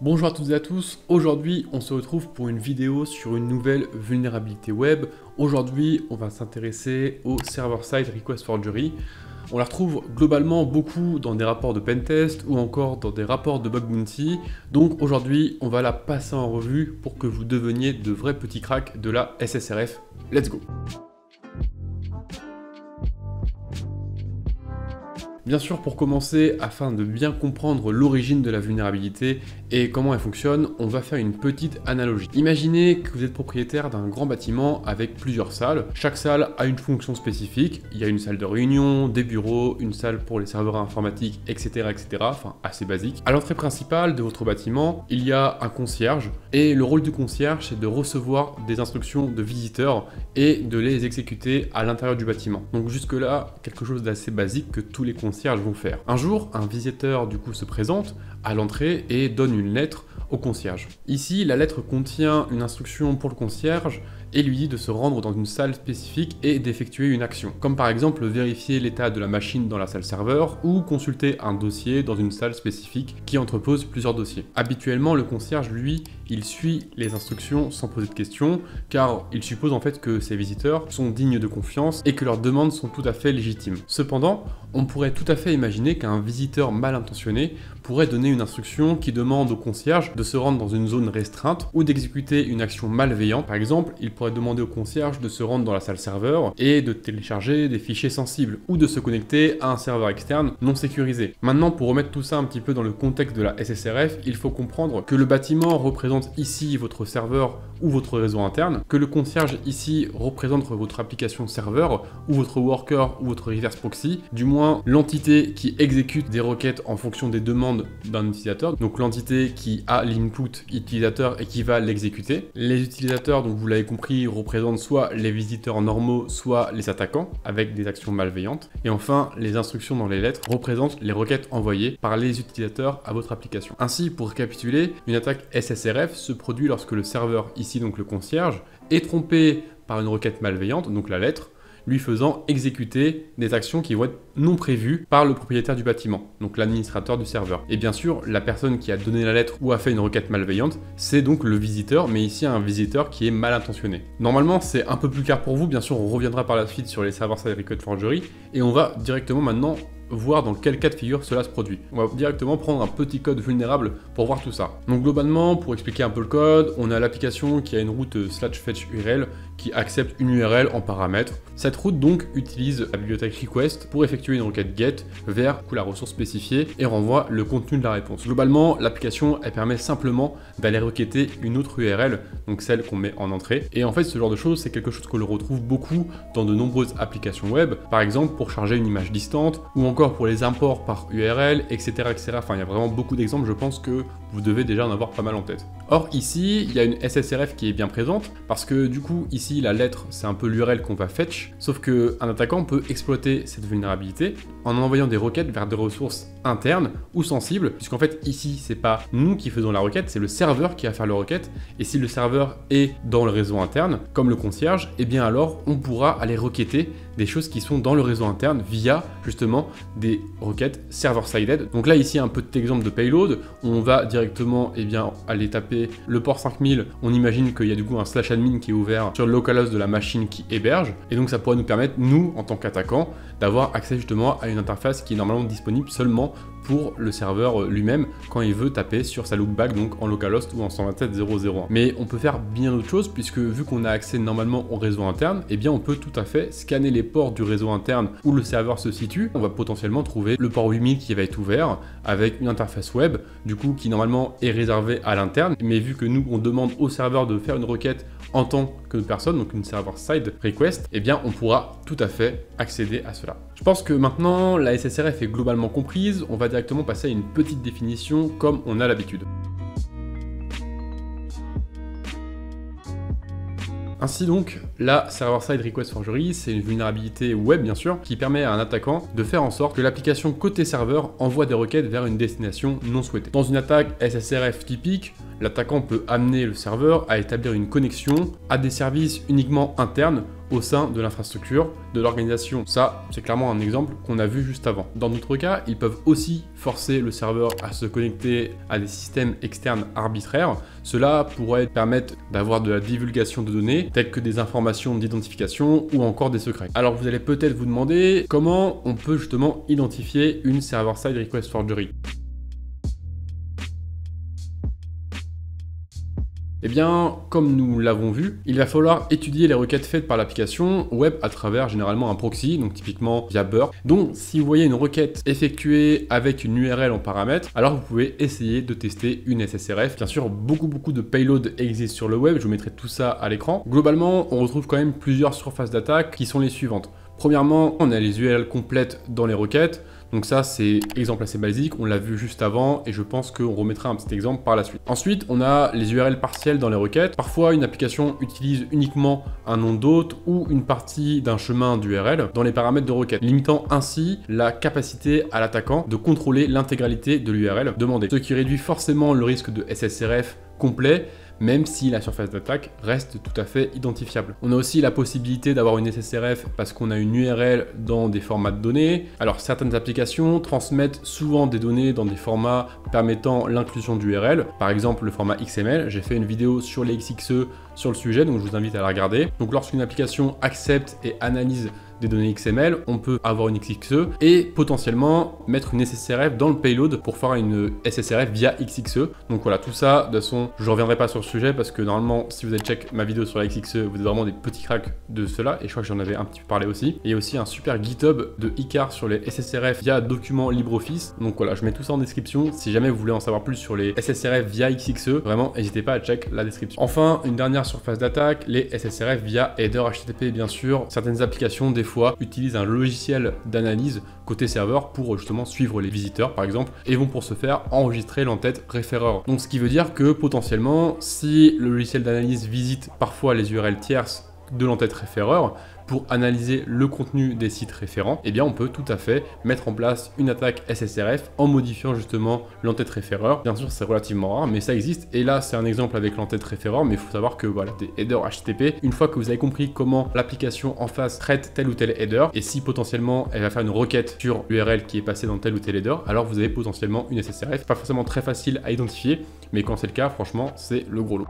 Bonjour à toutes et à tous, aujourd'hui on se retrouve pour une vidéo sur une nouvelle vulnérabilité web. Aujourd'hui on va s'intéresser au server-side request forgery. On la retrouve globalement beaucoup dans des rapports de pentest ou encore dans des rapports de bug bounty. Donc aujourd'hui on va la passer en revue pour que vous deveniez de vrais petits cracks de la SSRF. Let's go! Bien sûr, pour commencer, afin de bien comprendre l'origine de la vulnérabilité et comment elle fonctionne, on va faire une petite analogie. Imaginez que vous êtes propriétaire d'un grand bâtiment avec plusieurs salles. Chaque salle a une fonction spécifique. Il y a une salle de réunion, des bureaux, une salle pour les serveurs informatiques, etc. Enfin, assez basique. À l'entrée principale de votre bâtiment, il y a un concierge. Et le rôle du concierge, c'est de recevoir des instructions de visiteurs et de les exécuter à l'intérieur du bâtiment. Donc jusque-là, quelque chose d'assez basique que tous les concierges vont faire. Un jour, un visiteur du coup se présente à l'entrée et donne une lettre au concierge. Ici, la lettre contient une instruction pour le concierge et lui dit de se rendre dans une salle spécifique et d'effectuer une action, comme par exemple vérifier l'état de la machine dans la salle serveur ou consulter un dossier dans une salle spécifique qui entrepose plusieurs dossiers. Habituellement, le concierge, lui, il suit les instructions sans poser de questions, car il suppose en fait que ses visiteurs sont dignes de confiance et que leurs demandes sont tout à fait légitimes. Cependant, on pourrait tout à fait imaginer qu'un visiteur mal intentionné pourrait donner une instruction qui demande au concierge de se rendre dans une zone restreinte ou d'exécuter une action malveillante. Par exemple, il pourrait demander au concierge de se rendre dans la salle serveur et de télécharger des fichiers sensibles ou de se connecter à un serveur externe non sécurisé. Maintenant, pour remettre tout ça un petit peu dans le contexte de la SSRF, il faut comprendre que le bâtiment représente ici votre serveur ou votre réseau interne, que le concierge ici représente votre application serveur ou votre worker ou votre reverse proxy, du moins l'entité qui exécute des requêtes en fonction des demandes d'un utilisateur, donc l'entité qui a l'input utilisateur et qui va l'exécuter. Les utilisateurs, donc vous l'avez compris, représentent soit les visiteurs normaux, soit les attaquants avec des actions malveillantes. Et enfin, les instructions dans les lettres représentent les requêtes envoyées par les utilisateurs à votre application. Ainsi, pour récapituler, une attaque SSRF se produit lorsque le serveur, ici donc le concierge, est trompé par une requête malveillante, donc la lettre, lui faisant exécuter des actions qui vont être non prévues par le propriétaire du bâtiment, donc l'administrateur du serveur. Et bien sûr, la personne qui a donné la lettre ou a fait une requête malveillante, c'est donc le visiteur, mais ici un visiteur qui est mal intentionné. Normalement, c'est un peu plus clair pour vous, bien sûr, on reviendra par la suite sur les server-side request forgery, et on va directement maintenant voir dans quel cas de figure cela se produit. On va directement prendre un petit code vulnérable pour voir tout ça. Donc globalement, pour expliquer un peu le code, on a l'application qui a une route /fetch URL qui accepte une URL en paramètre. Cette route donc utilise la bibliothèque request pour effectuer une requête get vers la ressource spécifiée et renvoie le contenu de la réponse. Globalement, l'application elle permet simplement d'aller requêter une autre URL, donc celle qu'on met en entrée. Et en fait, ce genre de choses, c'est quelque chose que l'on retrouve beaucoup dans de nombreuses applications web, par exemple pour charger une image distante ou encore pour les imports par URL, etc. Enfin, il y a vraiment beaucoup d'exemples, je pense que vous devez déjà en avoir pas mal en tête. Or, ici, il y a une SSRF qui est bien présente, parce que du coup, ici, la lettre, c'est un peu l'URL qu'on va fetch, sauf qu'un attaquant peut exploiter cette vulnérabilité en envoyant des requêtes vers des ressources internes ou sensibles, puisqu'en fait, ici, c'est pas nous qui faisons la requête, c'est le serveur qui va faire la requête, et si le serveur est dans le réseau interne, comme le concierge, et bien alors, on pourra aller requêter des choses qui sont dans le réseau interne via, justement, des requêtes server-sided. Donc là, ici, un petit exemple de payload, on va directement aller taper le port 5000, on imagine qu'il y a du coup un /admin qui est ouvert sur le localhost de la machine qui héberge, et donc ça pourrait nous permettre, nous, en tant qu'attaquants, d'avoir accès justement à une interface qui est normalement disponible seulement pour le serveur lui-même quand il veut taper sur sa loopback, donc en localhost ou en 127.0.0.1. Mais on peut faire bien d'autres choses, puisque vu qu'on a accès normalement au réseau interne, eh bien on peut tout à fait scanner les ports du réseau interne où le serveur se situe. On va potentiellement trouver le port 8000 qui va être ouvert avec une interface web, du coup qui normalement est réservée à l'interne, mais vu que nous on demande au serveur de faire une requête en tant que personne, donc une server-side request, eh bien on pourra tout à fait accéder à cela. Je pense que maintenant la SSRF est globalement comprise, on va directement passer à une petite définition comme on a l'habitude. Ainsi donc, la server-side request forgery, c'est une vulnérabilité web bien sûr, qui permet à un attaquant de faire en sorte que l'application côté serveur envoie des requêtes vers une destination non souhaitée. Dans une attaque SSRF typique, l'attaquant peut amener le serveur à établir une connexion à des services uniquement internes au sein de l'infrastructure de l'organisation. Ça, c'est clairement un exemple qu'on a vu juste avant. Dans d'autres cas, ils peuvent aussi forcer le serveur à se connecter à des systèmes externes arbitraires. Cela pourrait permettre d'avoir de la divulgation de données, telles que des informations d'identification ou encore des secrets. Alors vous allez peut-être vous demander comment on peut justement identifier une server-side request forgery. Eh bien, comme nous l'avons vu, il va falloir étudier les requêtes faites par l'application web à travers généralement un proxy, donc typiquement via Burp. Donc, si vous voyez une requête effectuée avec une URL en paramètre, alors vous pouvez essayer de tester une SSRF. Bien sûr, beaucoup de payloads existent sur le web, je vous mettrai tout ça à l'écran. Globalement, on retrouve quand même plusieurs surfaces d'attaque qui sont les suivantes. Premièrement, on a les URL complètes dans les requêtes. Donc ça, c'est exemple assez basique, on l'a vu juste avant et je pense qu'on remettra un petit exemple par la suite. Ensuite, on a les URL partielles dans les requêtes. Parfois, une application utilise uniquement un nom d'hôte ou une partie d'un chemin d'URL dans les paramètres de requête, limitant ainsi la capacité à l'attaquant de contrôler l'intégralité de l'URL demandée, ce qui réduit forcément le risque de SSRF complet, même si la surface d'attaque reste tout à fait identifiable. On a aussi la possibilité d'avoir une SSRF parce qu'on a une URL dans des formats de données. Alors certaines applications transmettent souvent des données dans des formats permettant l'inclusion d'URL, par exemple le format XML. J'ai fait une vidéo sur les XXE sur le sujet, donc je vous invite à la regarder. Donc lorsqu'une application accepte et analyse des données XML, on peut avoir une XXE et potentiellement mettre une SSRF dans le payload pour faire une SSRF via XXE. Donc voilà, tout ça, de toute façon, je ne reviendrai pas sur le sujet parce que normalement, si vous avez check ma vidéo sur la XXE, vous êtes vraiment des petits cracks de cela et je crois que j'en avais un petit peu parlé aussi. Et il y a aussi un super GitHub de Icar sur les SSRF via document LibreOffice. Donc voilà, je mets tout ça en description. Si jamais vous voulez en savoir plus sur les SSRF via XXE, vraiment, n'hésitez pas à check la description. Enfin, une dernière surface d'attaque, les SSRF via header HTTP, bien sûr. Certaines applications, des fois, utilisent un logiciel d'analyse côté serveur pour justement suivre les visiteurs par exemple et vont pour ce faire enregistrer l'entête référeur. Donc ce qui veut dire que potentiellement si le logiciel d'analyse visite parfois les URL tierces de l'entête référeur pour analyser le contenu des sites référents, eh bien on peut tout à fait mettre en place une attaque SSRF en modifiant justement l'entête référeur. Bien sûr c'est relativement rare mais ça existe et là c'est un exemple avec l'entête référeur, mais il faut savoir que voilà, des headers HTTP, une fois que vous avez compris comment l'application en face traite tel ou tel header et si potentiellement elle va faire une requête sur l'URL qui est passée dans tel ou tel header, alors vous avez potentiellement une SSRF. Pas forcément très facile à identifier, mais quand c'est le cas, franchement c'est le gros lot.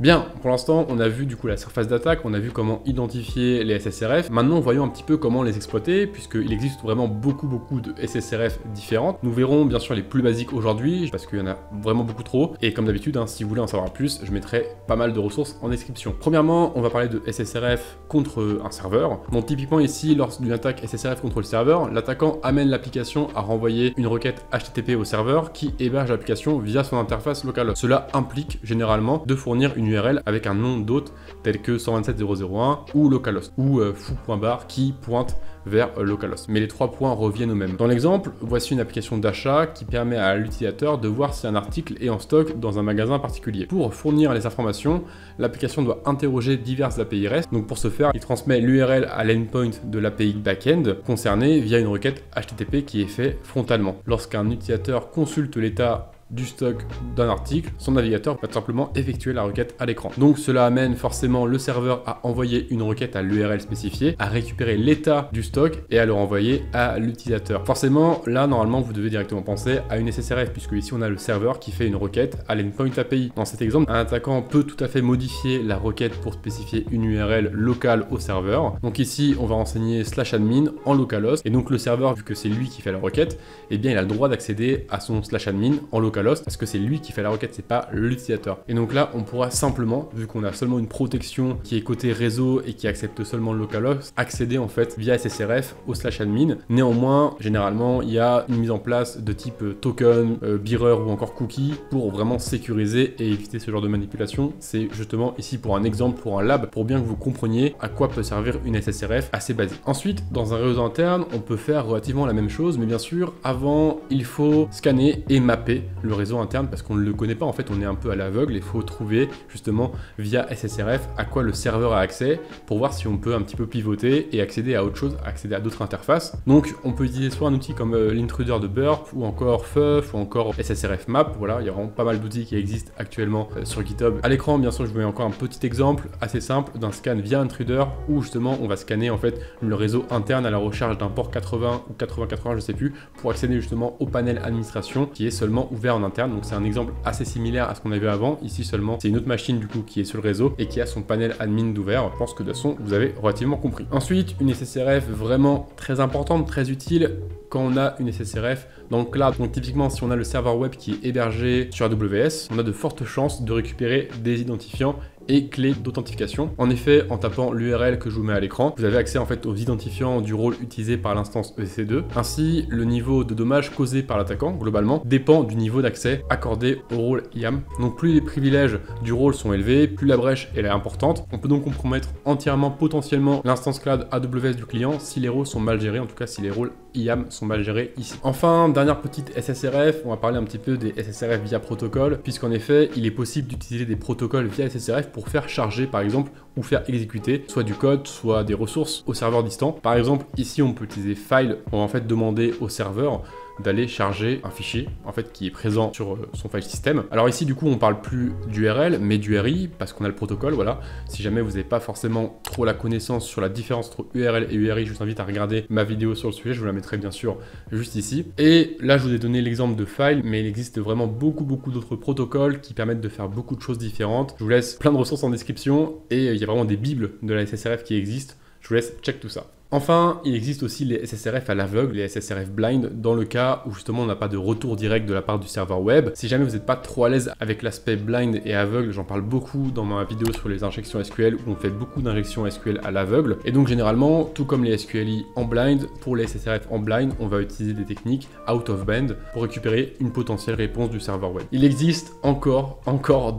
Bien, pour l'instant, on a vu du coup la surface d'attaque, on a vu comment identifier les SSRF. Maintenant, voyons un petit peu comment les exploiter, puisqu'il existe vraiment beaucoup de SSRF différentes. Nous verrons bien sûr les plus basiques aujourd'hui, parce qu'il y en a vraiment beaucoup trop. Et comme d'habitude, hein, si vous voulez en savoir plus, je mettrai pas mal de ressources en description. Premièrement, on va parler de SSRF contre un serveur. Donc typiquement ici, lors d'une attaque SSRF contre le serveur, l'attaquant amène l'application à renvoyer une requête HTTP au serveur qui héberge l'application via son interface locale. Cela implique généralement de fournir une URL avec un nom d'hôte tel que 127.0.0.1 ou localhost ou foo.bar qui pointe vers localhost. Mais les trois points reviennent au même. Dans l'exemple, voici une application d'achat qui permet à l'utilisateur de voir si un article est en stock dans un magasin particulier. Pour fournir les informations, l'application doit interroger diverses API REST. Donc pour ce faire, il transmet l'URL à l'endpoint de l'API backend concerné via une requête HTTP qui est faite frontalement. Lorsqu'un utilisateur consulte l'état du stock d'un article, son navigateur va tout simplement effectuer la requête à l'écran. Donc cela amène forcément le serveur à envoyer une requête à l'URL spécifiée, à récupérer l'état du stock et à le renvoyer à l'utilisateur. Forcément, là normalement vous devez directement penser à une SSRF puisque ici on a le serveur qui fait une requête à l'endpoint API. Dans cet exemple, un attaquant peut tout à fait modifier la requête pour spécifier une URL locale au serveur. Donc ici on va renseigner /admin en localhost et donc le serveur, vu que c'est lui qui fait la requête, eh bien il a le droit d'accéder à son /admin en localhost parce que c'est lui qui fait la requête, c'est pas l'utilisateur. Et donc là, on pourra simplement, vu qu'on a seulement une protection qui est côté réseau et qui accepte seulement le localhost, accéder en fait via SSRF au /admin. Néanmoins, généralement, il y a une mise en place de type token, bearer ou encore cookie pour vraiment sécuriser et éviter ce genre de manipulation. C'est justement ici pour un exemple, pour un lab, pour bien que vous compreniez à quoi peut servir une SSRF assez basique. Ensuite, dans un réseau interne, on peut faire relativement la même chose, mais bien sûr, avant, il faut scanner et mapper le réseau interne parce qu'on ne le connaît pas. En fait, on est un peu à l'aveugle. Il faut trouver justement via SSRF à quoi le serveur a accès pour voir si on peut un petit peu pivoter et accéder à autre chose, accéder à d'autres interfaces. Donc, on peut utiliser soit un outil comme l'intruder de Burp ou encore FUF ou encore SSRF Map. Voilà, il y a vraiment pas mal d'outils qui existent actuellement sur GitHub. À l'écran, bien sûr, je vous mets encore un petit exemple assez simple d'un scan via intruder où justement on va scanner en fait le réseau interne à la recherche d'un port 80 ou 8080, je sais plus, pour accéder justement au panel administration qui est seulement ouvert en interne. Donc c'est un exemple assez similaire à ce qu'on a vu avant. Ici seulement, c'est une autre machine du coup qui est sur le réseau et qui a son panel admin d'ouvert. Je pense que de toute façon, vous avez relativement compris. Ensuite, une SSRF vraiment très importante, très utile quand on a une SSRF dans le cloud. Donc typiquement, si on a le serveur web qui est hébergé sur AWS, on a de fortes chances de récupérer des identifiants et clés d'authentification. En effet, en tapant l'URL que je vous mets à l'écran, vous avez accès en fait aux identifiants du rôle utilisé par l'instance EC2. Ainsi, le niveau de dommages causé par l'attaquant, globalement, dépend du niveau d'accès accordé au rôle IAM. Donc plus les privilèges du rôle sont élevés, plus la brèche elle est importante. On peut donc compromettre entièrement, potentiellement, l'instance cloud AWS du client si les rôles sont mal gérés, en tout cas si les rôles IAM sont mal gérés ici. Enfin, dernière petite SSRF, on va parler un petit peu des SSRF via protocole, puisqu'en effet, il est possible d'utiliser des protocoles via SSRF pour faire charger par exemple ou faire exécuter soit du code, soit des ressources au serveur distant. Par exemple, ici on peut utiliser file, on va en fait demander au serveur d'aller charger un fichier en fait qui est présent sur son file system. Alors ici du coup on parle plus d'URL mais d'URI parce qu'on a le protocole, voilà. Si jamais vous n'avez pas forcément trop la connaissance sur la différence entre URL et URI, je vous invite à regarder ma vidéo sur le sujet, je vous la mettrai bien sûr juste ici. Et là je vous ai donné l'exemple de file, mais il existe vraiment beaucoup d'autres protocoles qui permettent de faire beaucoup de choses différentes. Je vous laisse plein de ressources en description et il y a vraiment des bibles de la SSRF qui existent. Je vous laisse check tout ça. Enfin, il existe aussi les SSRF à l'aveugle, les SSRF blind, dans le cas où justement on n'a pas de retour direct de la part du serveur web. Si jamais vous n'êtes pas trop à l'aise avec l'aspect blind et aveugle, j'en parle beaucoup dans ma vidéo sur les injections SQL où on fait beaucoup d'injections SQL à l'aveugle. Et donc généralement, tout comme les SQLI en blind, pour les SSRF en blind, on va utiliser des techniques out of band pour récupérer une potentielle réponse du serveur web. Il existe encore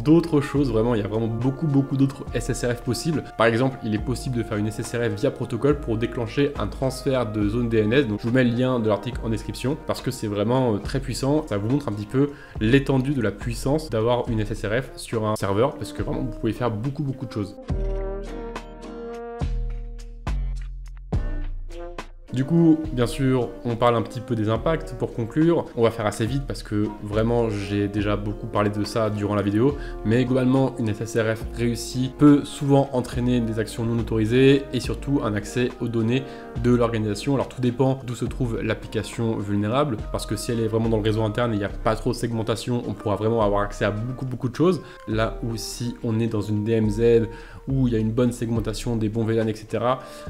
d'autres choses, vraiment, il y a vraiment beaucoup d'autres SSRF possibles. Par exemple, il est possible de faire une SSRF via protocole pour déclencher un transfert de zone DNS. Donc je vous mets le lien de l'article en description parce que c'est vraiment très puissant. Ça vous montre un petit peu l'étendue de la puissance d'avoir une SSRF sur un serveur parce que vraiment vous pouvez faire beaucoup de choses. Du coup, bien sûr, on parle un petit peu des impacts pour conclure. On va faire assez vite parce que vraiment, j'ai déjà beaucoup parlé de ça durant la vidéo. Mais globalement, une SSRF réussie peut souvent entraîner des actions non autorisées et surtout un accès aux données de l'organisation. Alors tout dépend d'où se trouve l'application vulnérable parce que si elle est vraiment dans le réseau interne et il n'y a pas trop de segmentation, on pourra vraiment avoir accès à beaucoup de choses. Là où si on est dans une DMZ où il y a une bonne segmentation des bons VLAN, etc.,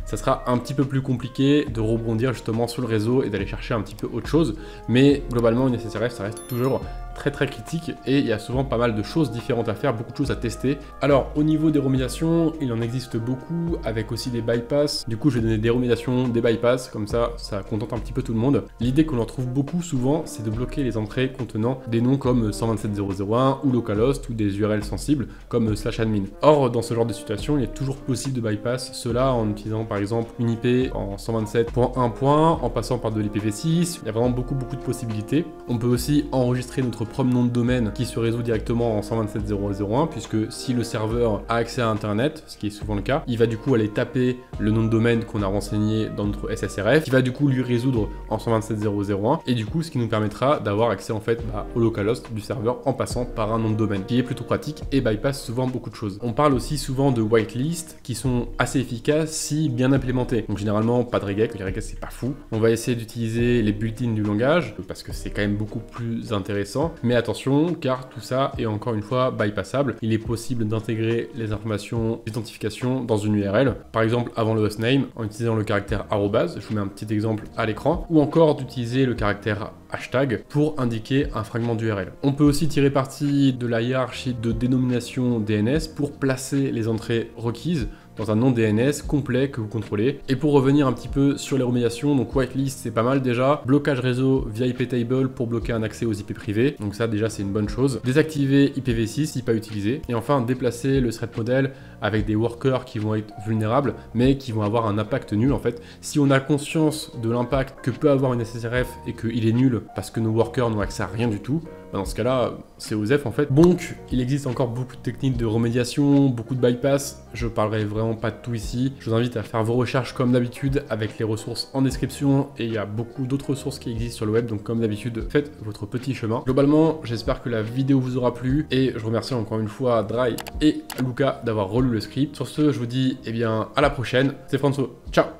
ça sera un petit peu plus compliqué de rebondir justement sur le réseau et d'aller chercher un petit peu autre chose. Mais globalement, une SSRF, ça reste toujours très critique et il y a souvent pas mal de choses différentes à faire, beaucoup de choses à tester. Alors au niveau des remédiations, il en existe beaucoup avec aussi des bypass. Du coup je vais donner des remédiations, des bypass, comme ça contente un petit peu tout le monde. L'idée qu'on en trouve beaucoup souvent, c'est de bloquer les entrées contenant des noms comme 127.0.0.1 ou localhost ou des URL sensibles comme /admin. Or dans ce genre de situation, il est toujours possible de bypass cela en utilisant par exemple une IP en 127.1. en passant par de l'IPv6. Il y a vraiment beaucoup de possibilités. On peut aussi enregistrer notre propre nom de domaine qui se résout directement en 127.0.0.1 puisque si le serveur a accès à internet, ce qui est souvent le cas, il va du coup aller taper le nom de domaine qu'on a renseigné dans notre SSRF, qui va du coup lui résoudre en 127.0.0.1 et du coup ce qui nous permettra d'avoir accès en fait au localhost du serveur en passant par un nom de domaine, qui est plutôt pratique et bypass souvent beaucoup de choses. On parle aussi souvent de whitelist qui sont assez efficaces si bien implémentés. Donc généralement pas de regex, les regex c'est pas fou. On va essayer d'utiliser les built-in du langage parce que c'est quand même beaucoup plus intéressant. Mais attention, car tout ça est encore une fois bypassable. Il est possible d'intégrer les informations d'identification dans une URL, par exemple avant le hostname, en utilisant le caractère arrobase, je vous mets un petit exemple à l'écran, ou encore d'utiliser le caractère hashtag pour indiquer un fragment d'URL. On peut aussi tirer parti de la hiérarchie de dénomination DNS pour placer les entrées requises dans un nom DNS complet que vous contrôlez. Et pour revenir un petit peu sur les remédiations, donc whitelist c'est pas mal déjà, blocage réseau via iptable pour bloquer un accès aux IP privés, donc ça déjà c'est une bonne chose, désactiver IPv6 si pas utilisé, et enfin déplacer le threat model avec des workers qui vont être vulnérables mais qui vont avoir un impact nul en fait. Si on a conscience de l'impact que peut avoir une SSRF et qu'il est nul parce que nos workers n'ont accès à rien du tout, bah dans ce cas-là, c'est OSEF en fait. Donc, il existe encore beaucoup de techniques de remédiation, beaucoup de bypass. Je parlerai vraiment pas de tout ici. Je vous invite à faire vos recherches comme d'habitude avec les ressources en description et il y a beaucoup d'autres ressources qui existent sur le web. Donc, comme d'habitude, faites votre petit chemin. Globalement, j'espère que la vidéo vous aura plu et je remercie encore une fois Dry et Luca d'avoir relu le script. Sur ce, je vous dis, eh bien, à la prochaine. C'est François. Ciao!